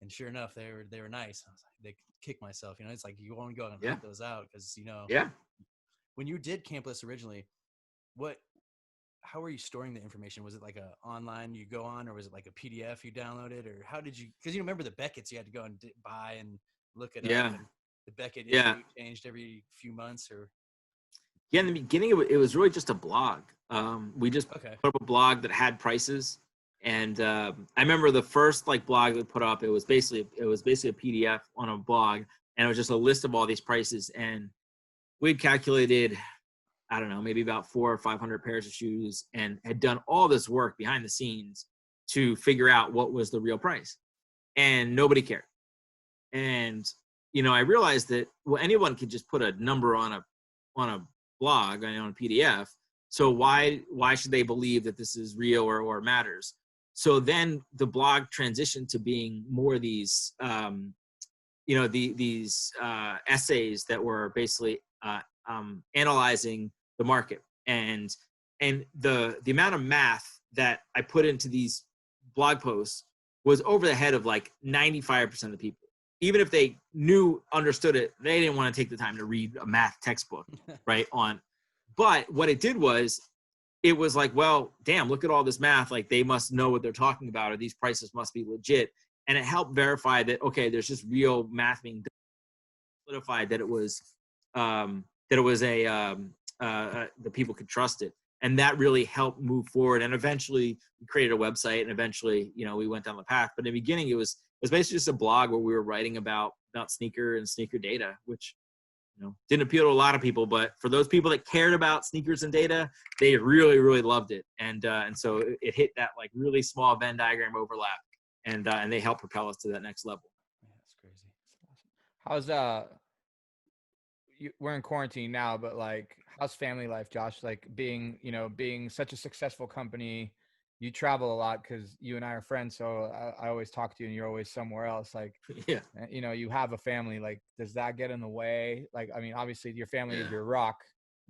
And sure enough, they were nice. I was like, they kicked myself. It's like you want to go and hunt those out, because when you did Campless originally, how were you storing the information? Was it like a online you go on, or was it like a PDF you downloaded, or how did you? Because remember the Beckett's you had to go and buy and look it up. And the Beckett issue changed every few months, or. Yeah, in the beginning, it was really just a blog. We just put up a blog that had prices, and I remember the first blog we put up. It was basically a PDF on a blog, and it was just a list of all these prices. And we'd calculated, I don't know, maybe about 400 or 500 pairs of shoes, and had done all this work behind the scenes to figure out what was the real price, and nobody cared. And I realized that anyone could just put a number on a blog, on a PDF. So why should they believe that this is real or matters? So then the blog transitioned to being more these, these essays that were basically analyzing the market, and the amount of math that I put into these blog posts was over the head of 95% of the people. Even if they understood it, they didn't want to take the time to read a math textbook, right? But what it did was, it was like, well, damn, look at all this math. They must know what they're talking about, or these prices must be legit. And it helped verify that, okay, there's just real math being done. Solidified that it was that people could trust it. And that really helped move forward. And eventually we created a website, and eventually, we went down the path. But in the beginning, it was basically just a blog where we were writing about sneaker and sneaker data, which, didn't appeal to a lot of people. But for those people that cared about sneakers and data, they really, really loved it. And so it hit that really small Venn diagram overlap, and they helped propel us to that next level. Yeah, that's crazy. How's we're in quarantine now, but how's family life, Josh? Being such a successful company, you travel a lot because you and I are friends. So I always talk to you, and you're always somewhere else. You have a family. Does that get in the way? Obviously your family is your rock,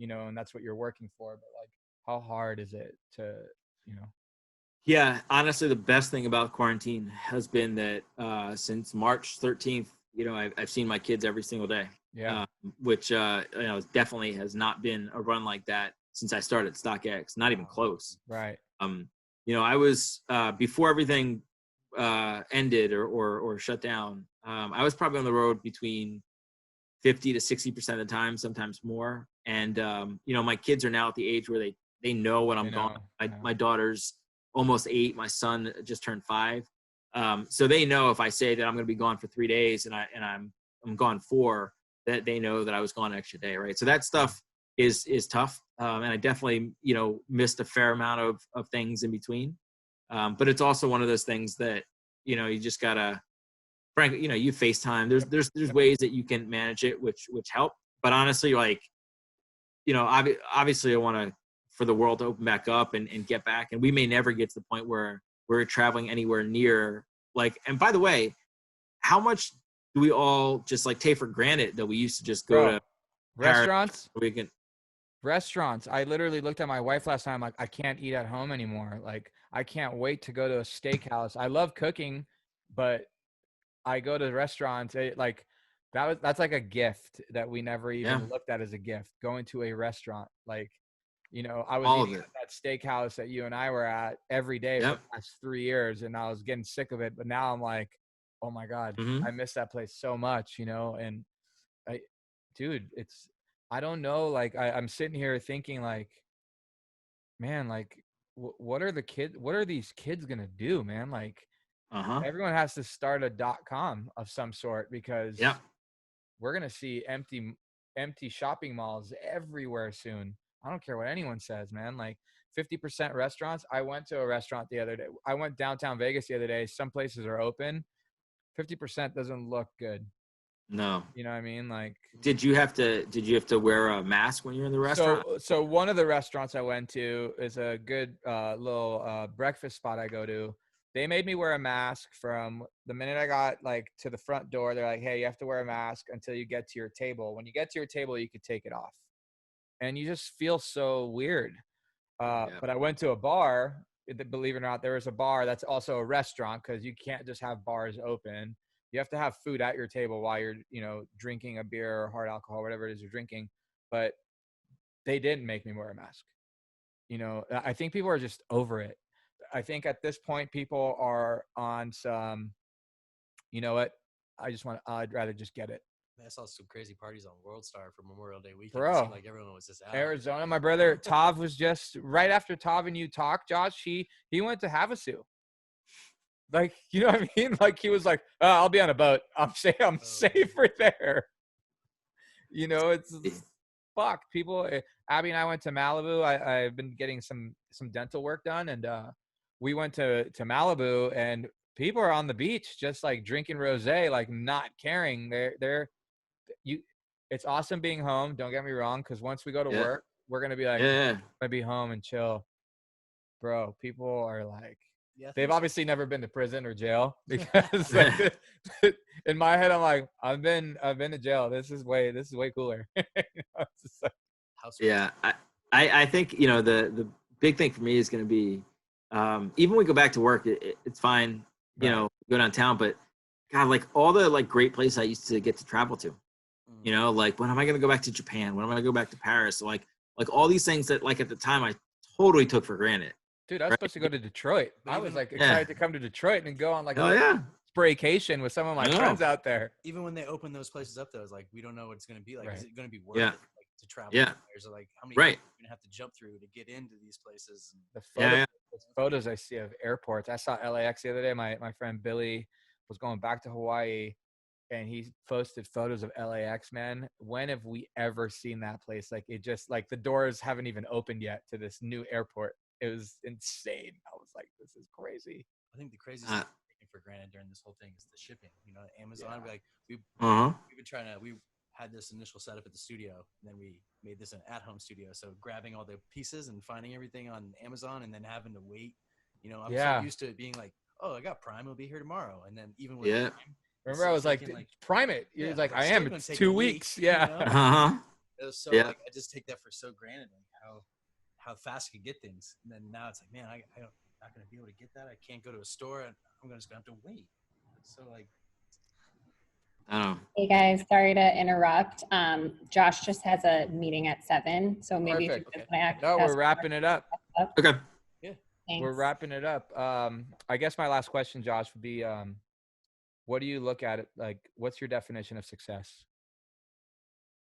and that's what you're working for. But how hard is it to? Yeah, honestly, the best thing about quarantine has been that since March 13th, I've seen my kids every single day. Yeah. Which definitely has not been a run like that since I started StockX. Not even close. Right. I was before everything ended or shut down. I was probably on the road between 50 to 60% of the time, sometimes more. And my kids are now at the age where they know when I'm gone. My daughter's almost 8. My son just turned 5. So they know if I say that I'm going to be gone for 3 days and I'm gone 4, that they know that I was gone an extra day, right? So that stuff is tough, and I definitely missed a fair amount of things in between. But it's also one of those things that you just gotta, frankly, you FaceTime. There's ways that you can manage it, which help. But honestly, like obviously, I want to for the world to open back up and get back, and we may never get to the point where we're traveling anywhere near like. And by the way, how much do we all just like take for granted that we used to just go to restaurants? Restaurants. I literally looked at my wife last time. Like, I can't eat at home anymore. Like, I can't wait to go to a steakhouse. I love cooking, but I go to restaurants. That's like a gift that we never even looked at as a gift. Going to a restaurant, like, I was eating at that steakhouse that you and I were at every day for the past 3 years, and I was getting sick of it. But now I'm like, oh my God, I miss that place so much, and I don't know. Like, I'm sitting here thinking like, man, like, what are these kids going to do, man? Like, everyone has to start a .com of some sort, because we're going to see empty shopping malls everywhere soon. I don't care what anyone says, man. Like 50% restaurants. I went to a restaurant the other day. I went downtown Vegas the other day. Some places are open. 50% doesn't look good. No. You know what I mean? Like, did you have to wear a mask when you're in the restaurant? So one of the restaurants I went to is a good little breakfast spot I go to. They made me wear a mask from the minute I got like to the front door. They're like, hey, you have to wear a mask until you get to your table. When you get to your table, you could take it off. And you just feel so weird. But I went to a bar. Believe it or not, there was a bar that's also a restaurant, because you can't just have bars open. You have to have food at your table while you're, drinking a beer or hard alcohol, whatever it is you're drinking. But they didn't make me wear a mask. I think people are just over it. I think at this point, people are on some, you know what? I'd rather just get it. I saw some crazy parties on World Star for Memorial Day weekend. Bro, it seemed like everyone was just out. Arizona, my brother Tav was just right after Tav and you talked, Josh. He went to Havasu. Like, you know what I mean? Like, he was like, I'll be on a boat. I'm safer there. It's fuck. People. Abby and I went to Malibu. I've been getting some dental work done, and we went to Malibu, and people are on the beach just like drinking rosé, like not caring. It's awesome being home. Don't get me wrong, because once we go to work, we're gonna be like, I'm gonna be home and chill. Bro, people are like, they've obviously never been to prison or jail, because like, in my head, I'm like, I've been to jail. This is way cooler. I think the big thing for me is going to be, even when we go back to work, it's fine, go downtown, but God, like all the like great places I used to get to travel to, like when am I going to go back to Japan? When am I going to go back to Paris? Like all these things that like at the time I totally took for granted. Dude, I was supposed to go to Detroit. I was like excited to come to Detroit and go on like a spraycation with some of my friends out there. Even when they open those places up, though, it's like we don't know what it's going to be like. Is it going to be worth it, like, to travel? There's like how many you're going to have to jump through to get into these places? The photos I see of airports. I saw LAX the other day. My friend Billy was going back to Hawaii, and he posted photos of LAX, man. When have we ever seen that place? Like, it just like the doors haven't even opened yet to this new airport. It was insane. I was like, this is crazy. I think the craziest thing taken for granted during this whole thing is the shipping. Amazon, we've been trying to, we had this initial setup at the studio, and then we made this an at-home studio. So grabbing all the pieces and finding everything on Amazon, and then having to wait, I'm so used to it being like, oh, I got Prime, it'll be here tomorrow. And then even with Prime, remember I was like, Prime it. He was like, I am. It's 2 weeks. It was so like, I just take that for so granted, like how fast you can get things. And then now it's like, man, not going to be able to get that. I can't go to a store, and I'm just going to have to wait. So like, I don't know. Hey guys, sorry to interrupt. Josh just has a meeting at 7, so maybe if you Perfect. could ask. No, we're wrapping it up. Okay. Thanks. We're wrapping it up. I guess my last question, Josh, would be, what do you look at it like? What's your definition of success?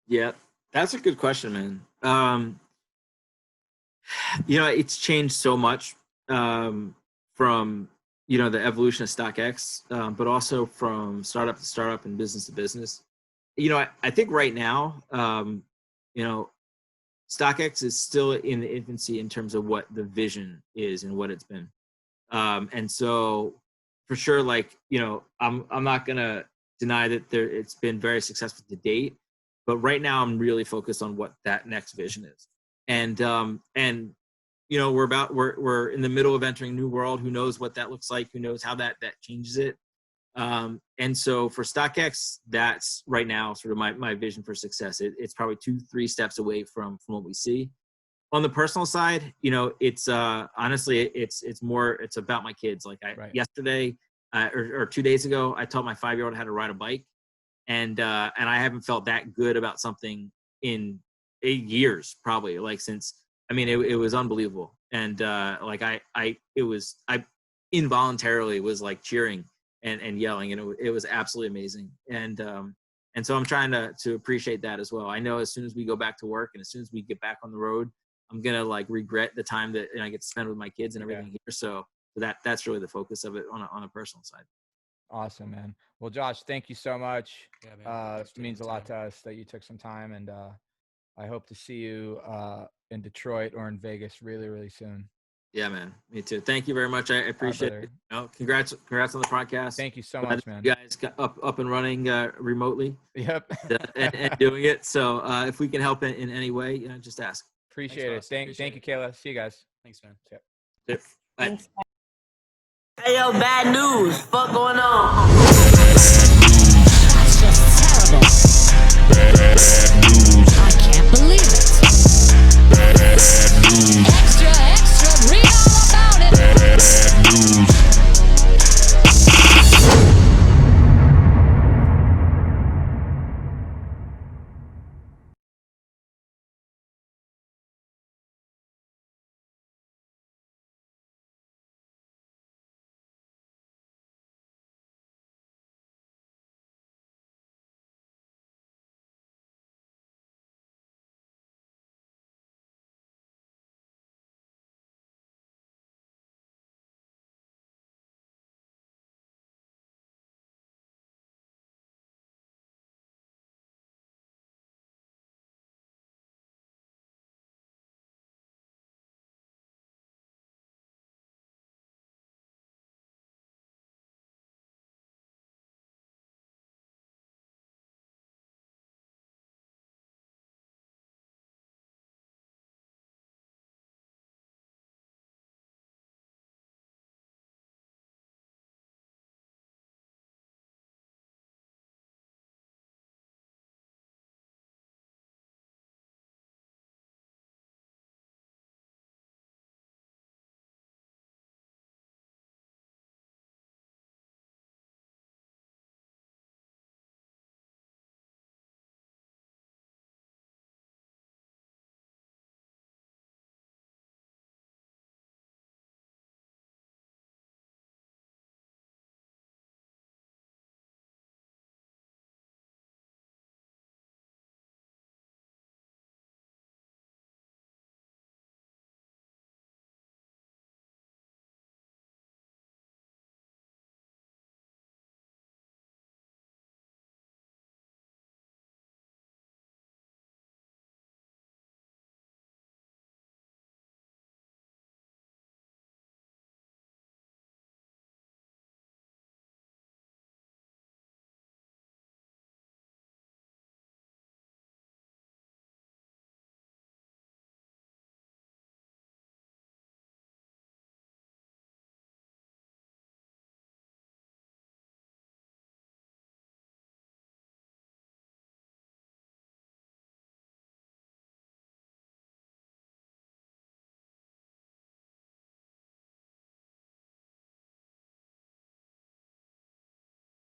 Yeah, that's a good question, man. It's changed so much from the evolution of StockX, but also from startup to startup and business to business. I think right now, StockX is still in the infancy in terms of what the vision is and what it's been. And so for sure, like, I'm not gonna deny that it's been very successful to date, but right now I'm really focused on what that next vision is. And we're in the middle of entering a new world. Who knows what that looks like? Who knows how that changes it? And so for StockX, that's right now sort of my vision for success. It's probably 2-3 steps away from what we see. On the personal side, it's honestly, it's about my kids. Like yesterday or 2 days ago, I taught my 5-year-old how to ride a bike, and I haven't felt that good about something in 8 years, probably, like since. I mean, it was unbelievable, and I involuntarily was like cheering and yelling, and it was absolutely amazing. And so I'm trying to appreciate that as well. I know as soon as we go back to work and as soon as we get back on the road, I'm gonna like regret the time that I get to spend with my kids and everything here. So that's really the focus of it on a personal side. Awesome, man. Well, Josh, thank you so much. yeah, man, It means a lot to us that you took some time, and I hope to see you in Detroit or in Vegas really, really soon. Yeah, man. Me too. Thank you very much. I appreciate it. Congrats on the podcast. Thank you so much, man. You guys got up and running remotely. Yep. and doing it. So if we can help in any way, just ask. Appreciate it. Thank you, Kayla. See you guys. Thanks, man. Yep. Bye. Thanks. Hey, yo, bad news. Fuck going on?